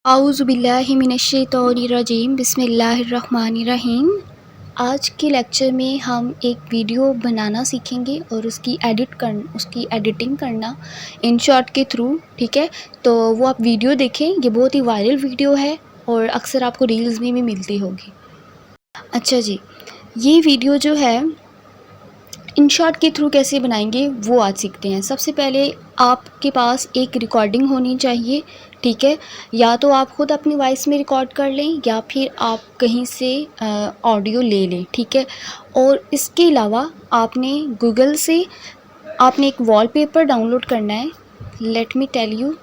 आऊज़ुबिल्लाहि मिनश्शैतानिर्रजीम बिस्मिल्लाहिर्रहमानिर्रहीम। आज के लेक्चर में हम एक वीडियो बनाना सीखेंगे और उसकी एडिटिंग करना InShot के थ्रू, ठीक है। तो वो आप वीडियो देखें, ये बहुत ही वायरल वीडियो है और अक्सर आपको रील्स में भी मिलती होगी। अच्छा जी, ये वीडियो जो है InShot के थ्रू कैसे बनाएंगे वो आज सीखते हैं। सबसे पहले आपके पास एक रिकॉर्डिंग होनी चाहिए, ठीक है। या तो आप ख़ुद अपनी वॉइस में रिकॉर्ड कर लें या फिर आप कहीं से ऑडियो ले लें, ठीक है। और इसके अलावा आपने गूगल से एक वॉलपेपर डाउनलोड करना है। Let me tell you,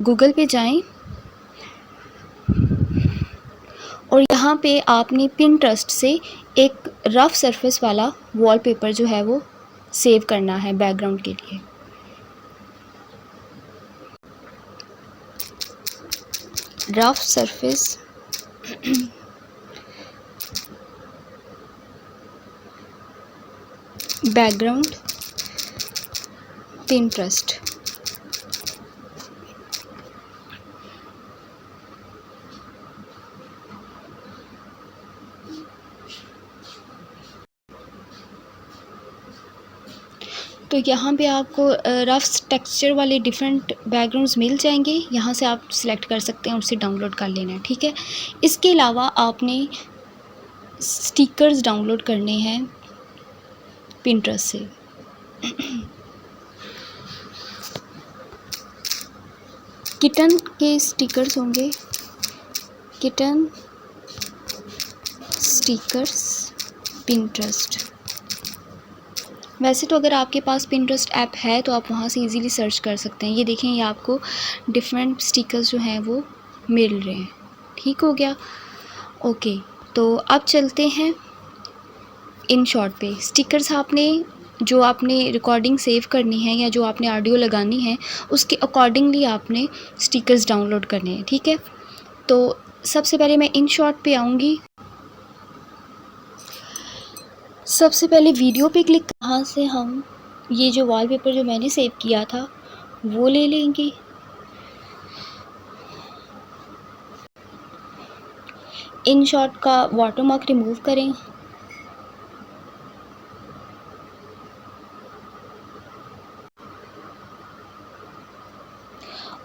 Google पे जाएं और यहाँ पे आपने पिंटरेस्ट से एक रफ़ सरफेस वाला वॉलपेपर जो है वो सेव करना है बैकग्राउंड के लिए। Rough surface background Pinterest. तो यहाँ पे आपको रफ़ टेक्सचर वाले डिफरेंट बैकग्राउंड्स मिल जाएंगे। यहाँ से आप सिलेक्ट कर सकते हैं और उसे डाउनलोड कर लेना है, ठीक है। इसके अलावा आपने स्टिकर्स डाउनलोड करने हैं पिंटरेस्ट से। किटन के स्टिकर्स होंगे, किटन स्टिकर्स पिंटरेस्ट। वैसे तो अगर आपके पास पिंटरेस्ट ऐप है तो आप वहाँ से इजीली सर्च कर सकते हैं। ये देखें, ये आपको डिफरेंट स्टिकर्स जो हैं वो मिल रहे हैं, ठीक हो गया। ओके, तो अब चलते हैं InShot पे। स्टिकर्स जो आपने रिकॉर्डिंग सेव करनी है या जो आपने ऑडियो लगानी है उसके अकॉर्डिंगली आपने स्टिकर्स डाउनलोड करने हैं, ठीक है। तो सबसे पहले मैं InShot पे आऊँगी। सबसे पहले वीडियो पे क्लिक, यहाँ से हम ये जो वॉलपेपर जो मैंने सेव किया था वो ले लेंगे। InShot का वाटरमार्क रिमूव करें।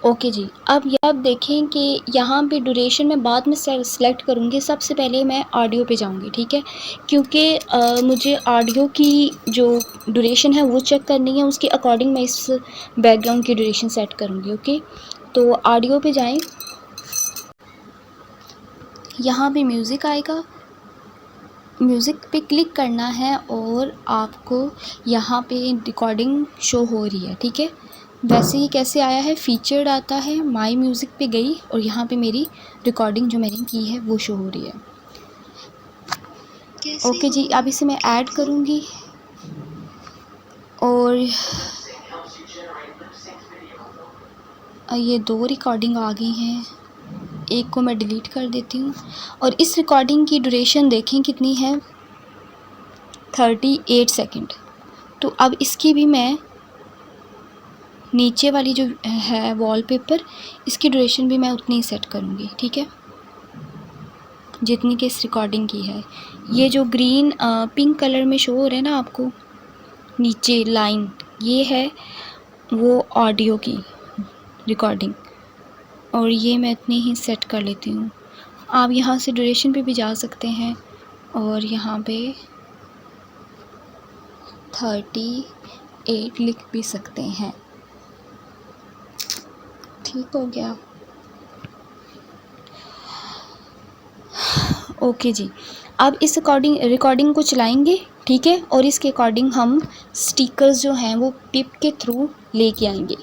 ओके जी, अब देखें कि यहाँ पे ड्यूरेशन में बाद में सेलेक्ट करूँगी। सबसे पहले मैं ऑडियो पे जाऊँगी, ठीक है, क्योंकि मुझे ऑडियो की जो ड्यूरेशन है वो चेक करनी है। उसके अकॉर्डिंग मैं इस बैकग्राउंड की ड्यूरेशन सेट करूँगी। ओके, तो ऑडियो पे जाएं, यहाँ पे म्यूज़िक आएगा, म्यूज़िक पे क्लिक करना है और आपको यहाँ पे रिकॉर्डिंग शो हो रही है, ठीक है। वैसे ही कैसे आया है, फीचर्ड आता है, माई म्यूज़िक पे गई और यहाँ पे मेरी रिकॉर्डिंग जो मैंने की है वो शो हो रही है। ओके जी, अब इसे मैं ऐड करूँगी और ये 2 रिकॉर्डिंग आ गई हैं, एक को मैं डिलीट कर देती हूँ। और इस रिकॉर्डिंग की ड्यूरेशन देखें कितनी है, 38 सेकंड। तो अब इसकी भी मैं नीचे वाली जो है वॉलपेपर, इसकी ड्यूरेशन भी मैं उतनी ही सेट करूँगी, ठीक है, जितनी कि इस रिकॉर्डिंग की है। ये जो ग्रीन पिंक कलर में शो हो रहा है ना आपको नीचे लाइन, ये है वो ऑडियो की रिकॉर्डिंग और ये मैं इतनी ही सेट कर लेती हूँ। आप यहाँ से ड्यूरेशन पे भी जा सकते हैं और यहाँ पे 38 लिख भी सकते हैं, ठीक हो गया। ओके जी, अब इस रिकॉर्डिंग को चलाएंगे, ठीक है, और इसके अकॉर्डिंग हम स्टिकर्स जो हैं वो पिप के थ्रू लेके आएंगे।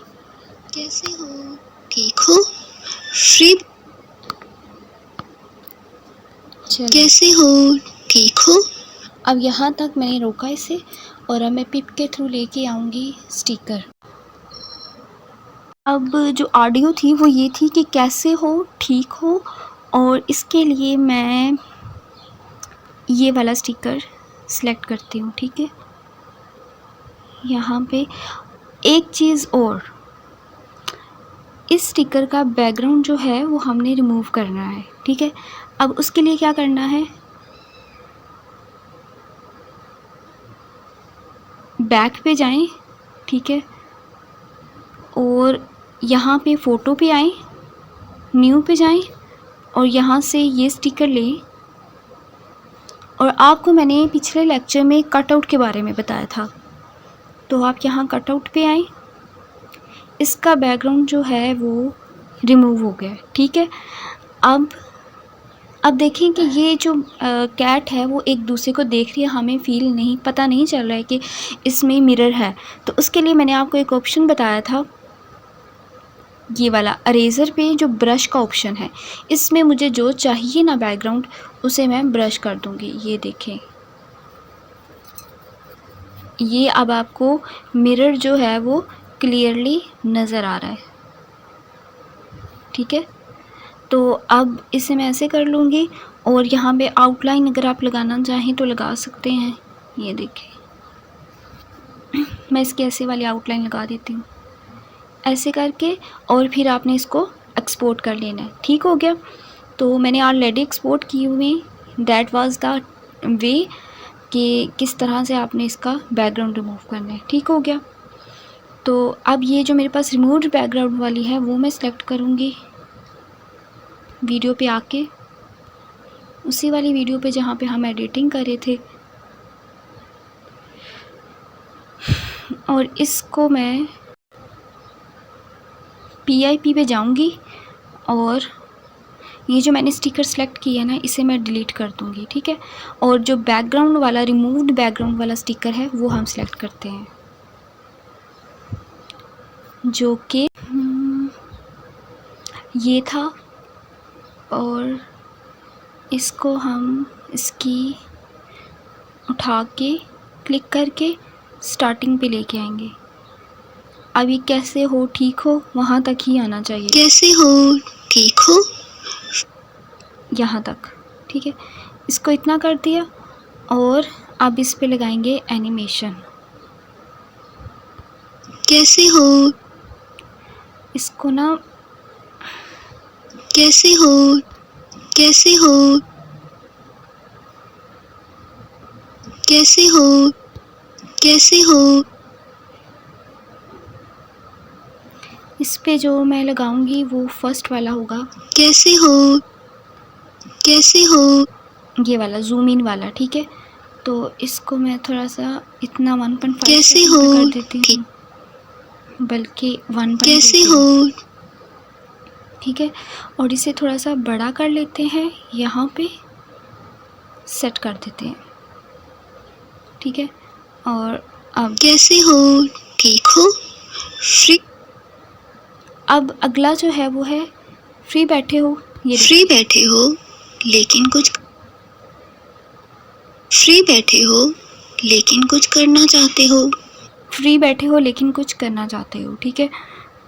कैसे हो, ठीक हो, फ्री, कैसे हो, ठीक हो। अब यहाँ तक मैंने रोका इसे और अब मैं पिप के थ्रू लेके आऊँगी स्टिकर। अब जो ऑडियो थी वो ये थी कि कैसे हो, ठीक हो, और इसके लिए मैं ये वाला स्टिकर सेलेक्ट करती हूँ, ठीक है। यहाँ पे एक चीज़ और, इस स्टिकर का बैकग्राउंड जो है वो हमने रिमूव करना है, ठीक है। अब उसके लिए क्या करना है, बैक पे जाएं, ठीक है, और यहाँ पे फ़ोटो पे आएं, न्यू पे जाएं और यहाँ से ये स्टिकर लें। और आपको मैंने पिछले लेक्चर में कटआउट के बारे में बताया था, तो आप यहाँ कटआउट पे आएं। इसका बैकग्राउंड जो है वो रिमूव हो गया, ठीक है। अब देखें कि ये जो कैट है वो एक दूसरे को देख रही है, हमें पता नहीं चल रहा है कि इसमें मिरर है। तो उसके लिए मैंने आपको एक ऑप्शन बताया था, ये वाला अरेज़र पे जो ब्रश का ऑप्शन है, इसमें मुझे जो चाहिए ना बैकग्राउंड उसे मैं ब्रश कर दूँगी। ये देखें, ये अब आपको मिरर जो है वो क्लियरली नज़र आ रहा है, ठीक है। तो अब इसे मैं ऐसे कर लूँगी और यहाँ पे आउटलाइन अगर आप लगाना चाहें तो लगा सकते हैं। ये देखें, मैं इसकी ऐसे वाली आउटलाइन लगा देती हूँ ऐसे करके, और फिर आपने इसको एक्सपोर्ट कर लेना है, ठीक हो गया। तो मैंने ऑलरेडी एक्सपोर्ट की हुई, दैट वाज द वे कि किस तरह से आपने इसका बैकग्राउंड रिमूव करना है, ठीक हो गया। तो अब ये जो मेरे पास रिमूव्ड बैकग्राउंड वाली है वो मैं सेलेक्ट करूँगी वीडियो पे आके, उसी वाली वीडियो पे जहाँ पे हम एडिटिंग कर रहे थे, और इसको मैं PIP पे जाऊँगी और ये जो मैंने स्टिकर सेलेक्ट किया है ना इसे मैं डिलीट कर दूँगी, ठीक है। और जो बैकग्राउंड वाला रिमूव्ड बैकग्राउंड वाला स्टिकर है वो हम सेलेक्ट करते हैं, जो कि ये था, और इसको हम इसकी उठा के क्लिक करके स्टार्टिंग पे लेके आएंगे। अभी कैसे हो ठीक हो वहाँ तक ही आना चाहिए, कैसे हो ठीक हो, यहाँ तक, ठीक है। इसको इतना कर दिया और अब इस पे लगाएंगे एनिमेशन। कैसे हो, इसको ना कैसे हो, कैसे हो, कैसे हो, कैसे हो, इस पे जो मैं लगाऊंगी वो फर्स्ट वाला होगा, कैसे हो, कैसे हो, ये वाला जूम इन वाला, ठीक है। तो इसको मैं थोड़ा सा इतना 1.5 कैसे सेकंड हो, पे कर देती ठीक, हूँ, बल्कि 1.2 कैसे पे, हो, ठीक है। और इसे थोड़ा सा बड़ा कर लेते हैं, यहाँ पे सेट कर देते हैं, ठीक है। और अब कैसे हो ठीक हो, फ्री, अब अगला जो है वो है फ्री बैठे हो। ये फ्री बैठे हो लेकिन कुछ, फ्री बैठे हो लेकिन कुछ करना चाहते हो, फ्री बैठे हो लेकिन कुछ करना चाहते हो, ठीक है।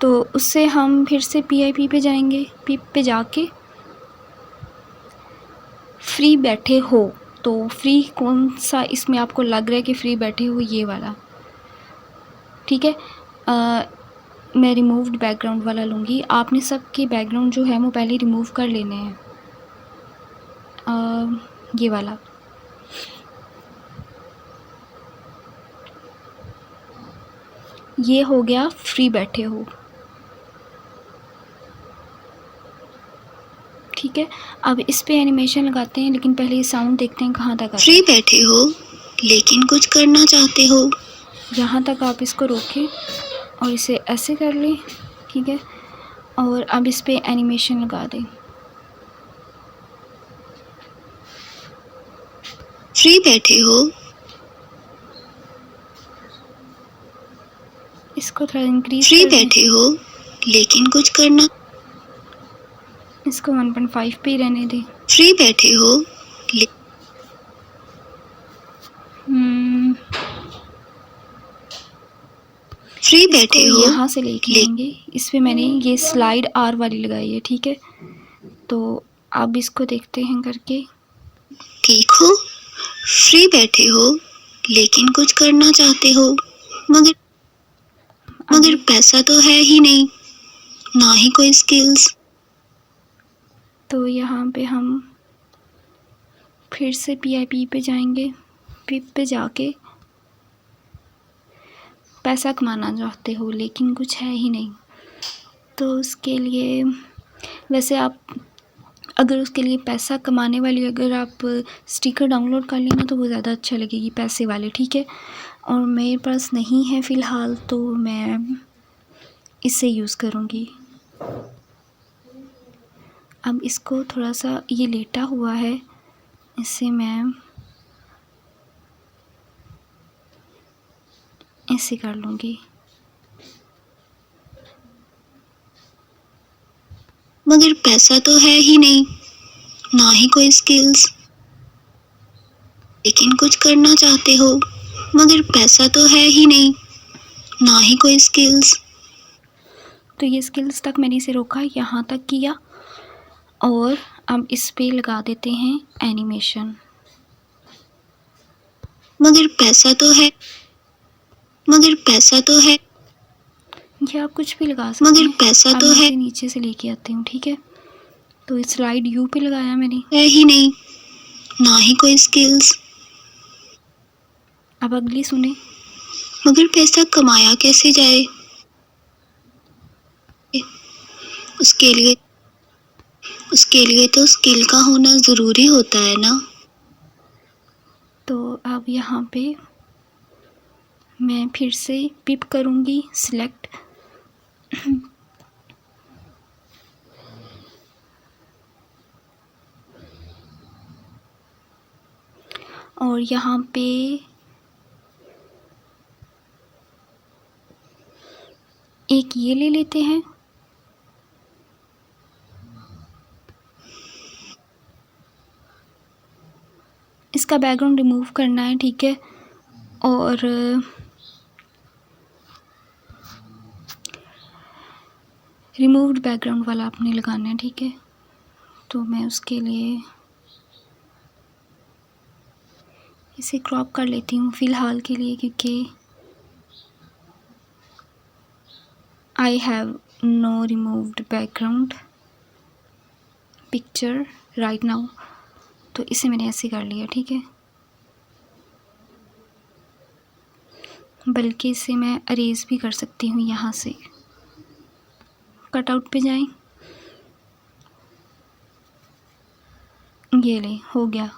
तो उससे हम फिर से PIP पे जाएंगे, PIP पे जाके फ्री बैठे हो, तो फ्री कौन सा इसमें आपको लग रहा है कि फ्री बैठे हो, ये वाला, ठीक है। मैं रिमूव्ड बैकग्राउंड वाला लूँगी। आपने सबके बैकग्राउंड जो है वो पहले रिमूव कर लेने हैं, ये वाला, ये हो गया फ्री बैठे हो, ठीक है। अब इस पे एनिमेशन लगाते हैं, लेकिन पहले ये साउंड देखते हैं कहाँ तक आता है। फ्री बैठे हो लेकिन कुछ करना चाहते हो, यहाँ तक आप इसको रोकें और इसे ऐसे कर लें, ठीक है। और अब इस पे एनिमेशन लगा दें। फ्री बैठे हो, इसको थोड़ा इंक्रीज फ्री कर दें, बैठे हो लेकिन कुछ करना, इसको 1.5 पे ही रहने दें। फ्री बैठे हो, फ्री बैठे हो, यहाँ से लेके आएंगे। इस पे मैंने ये स्लाइड R वाली लगाई है, ठीक है। तो अब इसको देखते हैं करके। ठीक हो, फ्री बैठे हो लेकिन कुछ करना चाहते हो, मगर पैसा तो है ही नहीं, ना ही कोई स्किल्स। तो यहाँ पे हम फिर से PIP पे जाएंगे। पिप पे जाके पैसा कमाना चाहते हो लेकिन कुछ है ही नहीं, तो उसके लिए वैसे आप अगर उसके लिए पैसा कमाने वाली अगर आप स्टिकर डाउनलोड कर लेना तो वो ज़्यादा अच्छा लगेगी, पैसे वाले, ठीक है। और मेरे पास नहीं है फ़िलहाल, तो मैं इससे यूज़ करूँगी। अब इसको थोड़ा सा ये लेटा हुआ है, इससे मैं ऐसे कर लूँगी। मगर पैसा तो है ही नहीं, ना ही कोई स्किल्स। लेकिन कुछ करना चाहते हो, मगर पैसा तो है ही नहीं, ना ही कोई स्किल्स। तो ये स्किल्स तक मैंने इसे रोका, यहाँ तक किया, और अब इस पे लगा देते हैं एनिमेशन। मगर पैसा तो है, मगर पैसा तो है, ये आप कुछ भी लगा सकते मगर हैं। पैसा अब तो मैं है, इसे नीचे से लेके आती हूँ, ठीक है। तो स्लाइड यू पे लगाया मैंने। है ही नहीं, ना ही कोई स्किल्स। अब अगली सुने। मगर पैसा कमाया कैसे जाए, उसके लिए तो स्किल का होना ज़रूरी होता है ना। तो अब यहाँ पे मैं फिर से पिप करूँगी सिलेक्ट। और यहाँ पे एक ये ले लेते हैं। इसका बैकग्राउंड रिमूव करना है, ठीक है। और रिमूव्ड बैकग्राउंड वाला आपने लगाना है, ठीक है। तो मैं उसके लिए इसे क्रॉप कर लेती हूँ फ़िलहाल के लिए, क्योंकि I have no removed background picture right now. तो इसे मैंने ऐसे कर लिया, ठीक है। बल्कि इसे मैं अरेज भी कर सकती हूँ यहाँ से। कटआउट पे जाएं, ये ले हो गया,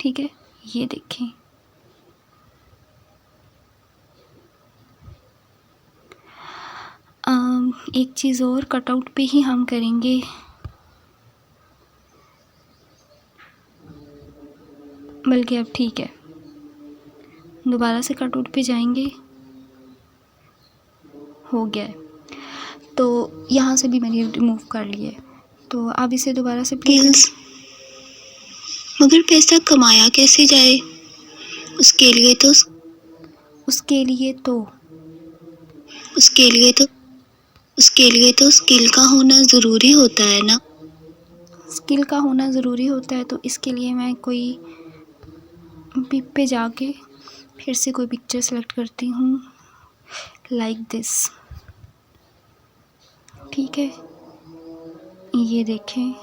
ठीक है। ये देखें, एक चीज़ और कटआउट पे ही हम करेंगे। बल्कि अब ठीक है, दोबारा से कटआउट पे जाएंगे, हो गया है। तो यहाँ से भी मैंने रिमूव कर लिए। तो अब इसे दोबारा से प्ले करें। स्किल्स, मगर पैसा कमाया कैसे जाए, उसके लिए तो उसके लिए स्किल का होना ज़रूरी होता है ना। स्किल का होना ज़रूरी होता है। तो इसके लिए मैं कोई पिप पे जाके फिर से कोई पिक्चर सेलेक्ट करती हूँ, लाइक दिस, ठीक है। ये देखें,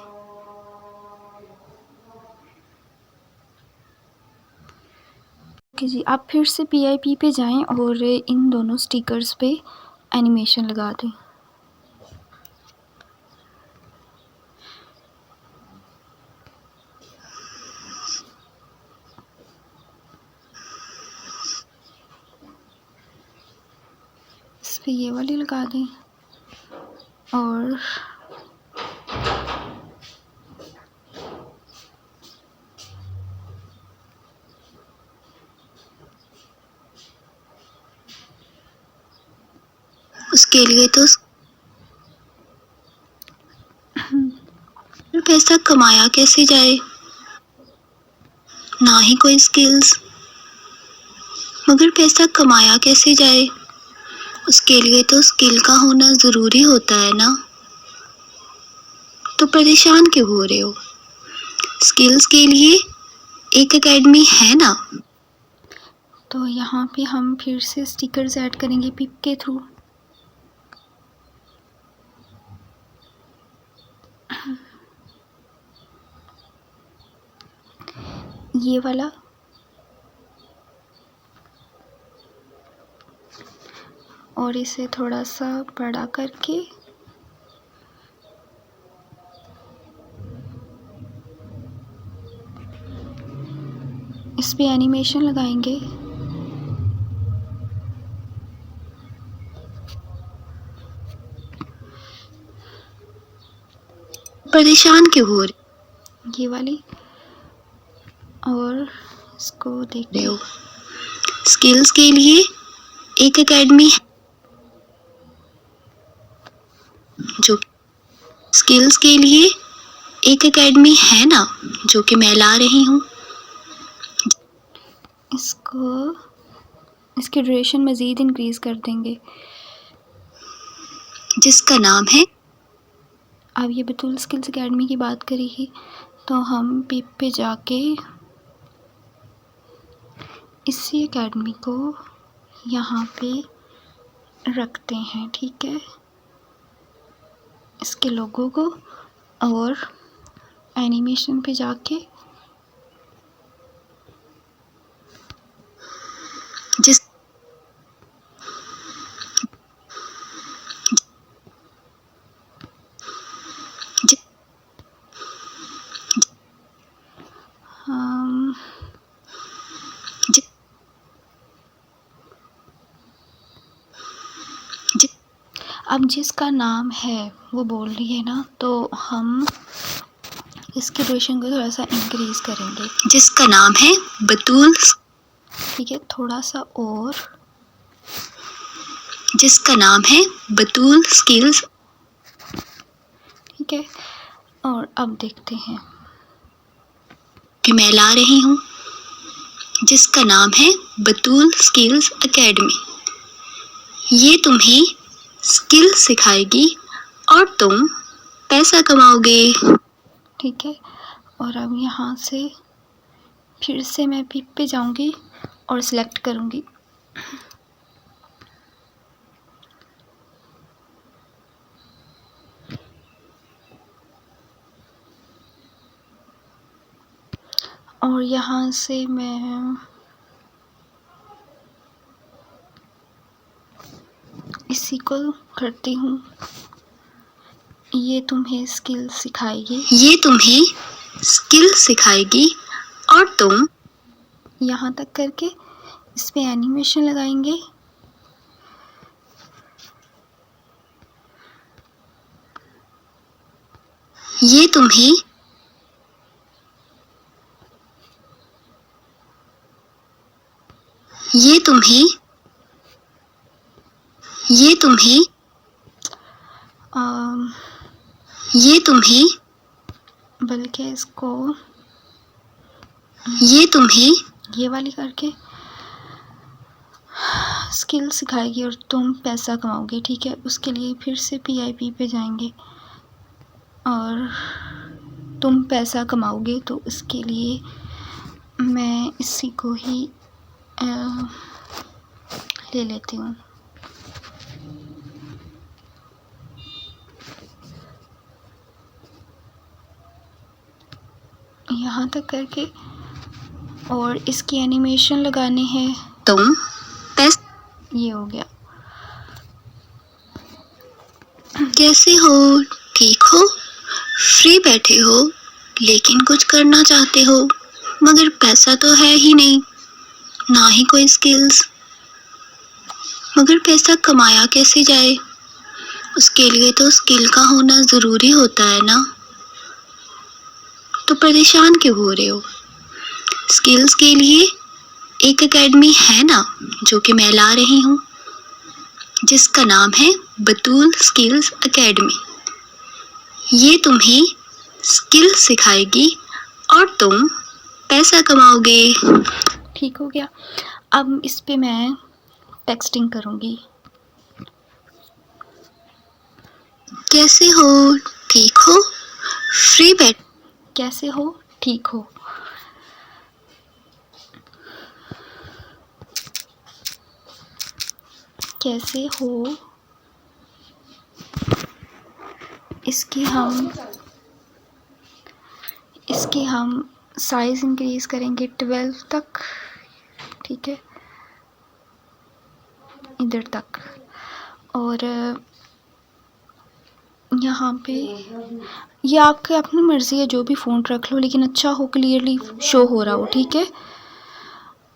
ओके जी। आप फिर से PIP पे जाएं और इन दोनों स्टिकर्स पे एनिमेशन लगा दें। इस पे ये वाली लगा दें और उसके लिए तो पैसा कमाया कैसे जाए, ना ही कोई स्किल्स। मगर पैसा कमाया कैसे जाए, उसके लिए तो स्किल का होना ज़रूरी होता है ना। तो परेशान क्यों हो रहे हो, स्किल्स के लिए एक एकेडमी है ना। तो यहाँ पे हम फिर से स्टिकर्स ऐड करेंगे पिप के थ्रू। ये वाला, और इसे थोड़ा सा बड़ा करके इस पे एनिमेशन लगाएंगे। परेशान क्यों हो ये वाली, और इसको देखते रहे हो? स्किल्स के लिए एक एकेडमी जो स्किल्स के लिए एक एकेडमी है ना, जो कि मैं ला रही हूँ। इसको इसकी ड्यूरेशन मज़ीद इंक्रीज़ कर देंगे, जिसका नाम है, अब ये बतूल स्किल्स एकेडमी की बात करी ही, तो हम पिप पे जाके इसी एकेडमी को यहाँ पे रखते हैं, ठीक है, इसके लोगों को, और एनिमेशन पे जाके जिस जि, हम जि, जि, अब जिसका नाम है वो बोल रही है ना, तो हम इसकी ड्यूरेशन को थोड़ा सा इंक्रीज़ करेंगे, जिसका नाम है बतूल, ठीक है, थोड़ा सा और, जिसका नाम है बतूल स्किल्स, ठीक है, और अब देखते हैं कि मैं ला रही हूँ, जिसका नाम है बतूल स्किल्स एकेडमी। ये तुम्हें स्किल सिखाएगी और तुम पैसा कमाओगे। ठीक है, और अब यहाँ से फिर से मैं पिक पे जाऊँगी और सिलेक्ट करूँगी, और यहाँ से मैं इसी को करती हूँ, ये तुम्हें स्किल सिखाएगी, ये तुम्हें स्किल सिखाएगी और तुम, यहाँ तक करके इस पे एनिमेशन लगाएंगे, ये तुम्हें ये तुम्हें ये तुम्हें अम, ये तुम्हें बल्कि इसको ये तुम्हें ये वाली करके स्किल सिखाएगी और तुम पैसा कमाओगे, ठीक है, उसके लिए फिर से PIP पे जाएंगे और तुम पैसा कमाओगे, तो इसके लिए मैं इसी को ही ले लेती हूँ, यहाँ तक करके, और इसकी एनिमेशन लगाने हैं, तुम पैसा, ये हो गया। कैसे हो? ठीक हो? फ्री बैठे हो लेकिन कुछ करना चाहते हो, मगर पैसा तो है ही नहीं, ना ही कोई स्किल्स। मगर पैसा कमाया कैसे जाए? उसके लिए तो स्किल का होना ज़रूरी होता है ना। तो परेशान क्यों हो रहे हो? स्किल्स के लिए एक एकेडमी है ना, जो कि मैं ला रही हूँ, जिसका नाम है बतूल स्किल्स एकेडमी। ये तुम्हें स्किल सिखाएगी और तुम पैसा कमाओगे। ठीक हो गया। अब इस पे मैं टेक्सटिंग करूँगी। कैसे हो? ठीक हो? फ्री बैठ कैसे हो? ठीक हो? कैसे हो? इसकी हम साइज़ इंक्रीज़ करेंगे 12 तक, ठीक है, इधर तक। और यहाँ पे ये आपकी अपनी मर्ज़ी है, जो भी फ़ॉन्ट रख लो, लेकिन अच्छा हो, क्लियरली शो हो रहा हो, ठीक है।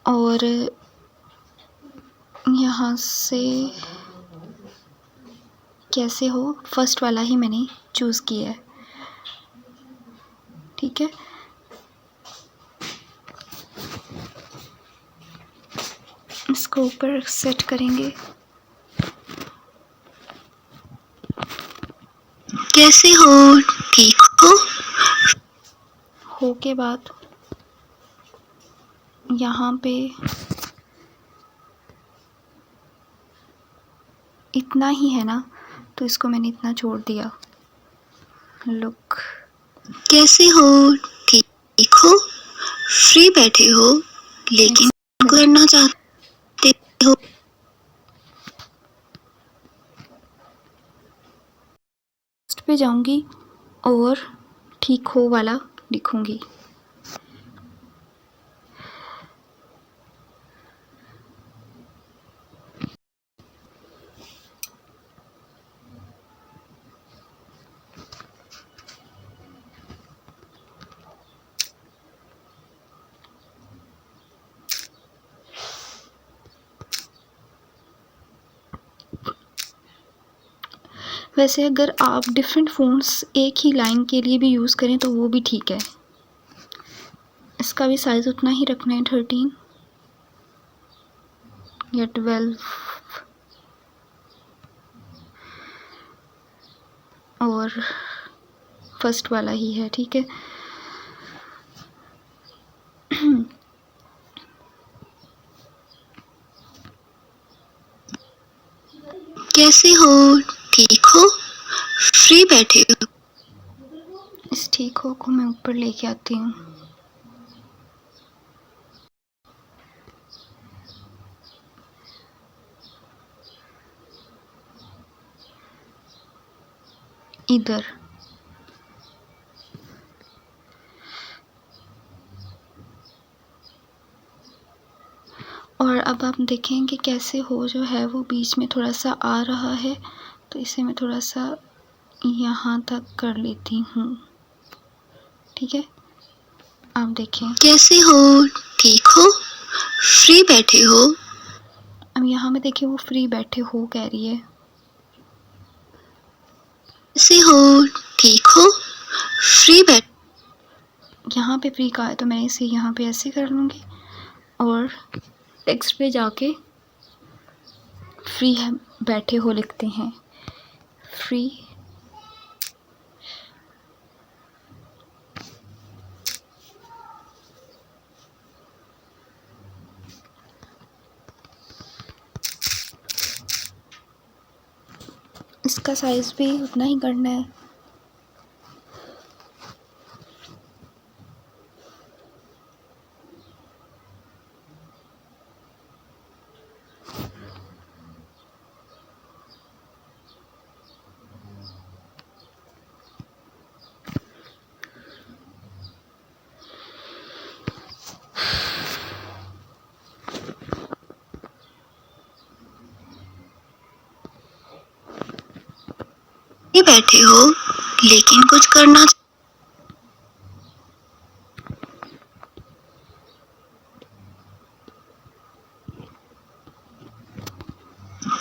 और यहाँ से कैसे हो, फर्स्ट वाला ही मैंने चूज़ किया है, ठीक है। इसको ऊपर सेट करेंगे। कैसे हो, ठीक हो के बाद यहाँ पे इतना ही है ना, तो इसको मैंने इतना छोड़ दिया। लुक, कैसे हो, ठीक हो, फ्री बैठे हो लेकिन करना चाहते हो। पे जाऊंगी और ठीक हो वाला लिखूंगी। वैसे अगर आप डिफरेंट फ़ॉन्ट्स एक ही लाइन के लिए भी यूज़ करें तो वो भी ठीक है। इसका भी साइज़ उतना ही रखना है, 13 या 12, और फर्स्ट वाला ही है, ठीक है। कैसे हो, ठीक हो, फ्री बैठे हो। इस ठीक हो को मैं ऊपर लेके आती हूँ। इधर और अब आप देखेंगे कैसे हो जो है वो बीच में थोड़ा सा आ रहा है, तो इसे मैं थोड़ा सा यहाँ तक कर लेती हूँ, ठीक है। आप देखें कैसे हो, ठीक हो, फ्री बैठे हो। अब यहाँ में देखिए वो फ्री बैठे हो कह रही है। कैसे हो, ठीक हो, फ्री बैठ, यहाँ पे फ्री का है तो मैं इसे यहाँ पे ऐसे कर लूँगी और टेक्स्ट पे जाके फ्री है बैठे हो लिखते हैं, फ्री इसका साइज़ भी उतना ही करना है। फ्री बैठे हो लेकिन कुछ करना।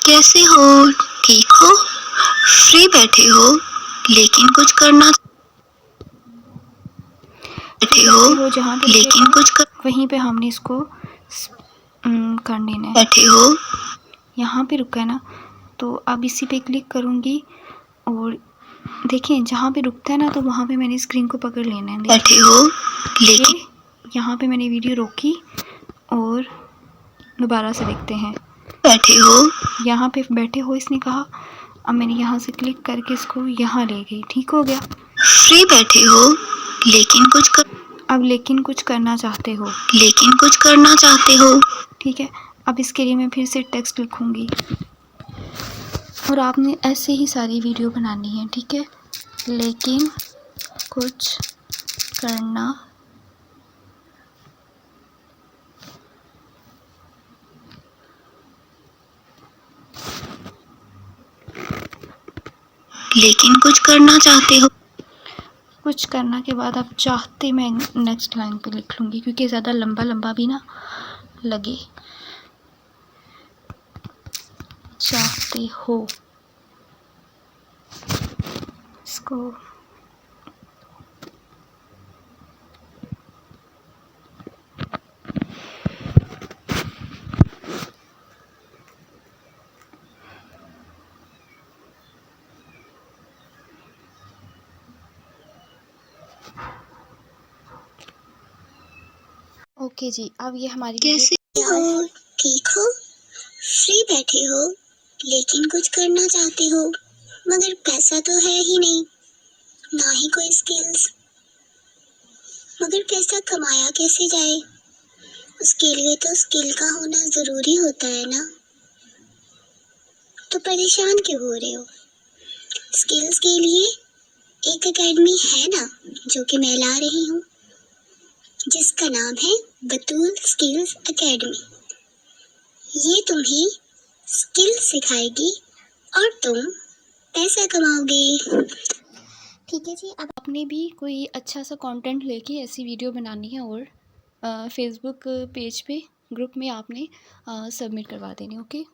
कैसे हो, ठीक हो, फ्री बैठे हो लेकिन कुछ करना। बैठे हो जहाँ पे लेकिन कुछ कर, वहीं पे हमने इसको कर लेना है। बैठे हो यहाँ पे रुका है ना, तो अब इसी पे क्लिक करूँगी और देखें जहाँ पे रुकता है ना, तो वहाँ पे मैंने स्क्रीन को पकड़ लेना है। बैठे हो लेकिन यहाँ पे मैंने वीडियो रोकी और दोबारा से देखते हैं। बैठे हो, यहाँ पे बैठे हो इसने कहा, अब मैंने यहाँ से क्लिक करके इसको यहाँ ले गई, ठीक हो गया। फ्री बैठे हो लेकिन कुछ कर, अब लेकिन कुछ करना चाहते हो, लेकिन कुछ करना चाहते हो, ठीक है। अब इसके लिए मैं फिर से टेक्स्ट लिखूँगी और आपने ऐसे ही सारी वीडियो बनानी है, ठीक है। लेकिन कुछ करना लेकिन कुछ करना चाहते हो। कुछ करना के बाद अब चाहते मैं नेक्स्ट लाइन पे लिख लूँगी क्योंकि ज़्यादा लंबा लंबा भी ना लगे। चाहते हो इसको ओके जी। अब ये हमारी कैसे हो, ठीक हो, फ्री बैठे हो लेकिन कुछ करना चाहते हो मगर पैसा तो है ही नहीं, ना ही कोई स्किल्स। मगर पैसा कमाया कैसे जाए, उसके लिए तो स्किल का होना जरूरी होता है ना। तो परेशान क्यों हो रहे हो? स्किल्स के लिए एक एकेडमी है ना जो कि मैं ला रही हूँ, जिसका नाम है बतूल स्किल्स एकेडमी। ये तुम्हें स्किल सिखाएगी और तुम पैसा कमाओगे। ठीक है जी। अब आपने भी कोई अच्छा सा कंटेंट लेके ऐसी वीडियो बनानी है और फेसबुक पेज पे ग्रुप में आपने सबमिट करवा देनी। ओके।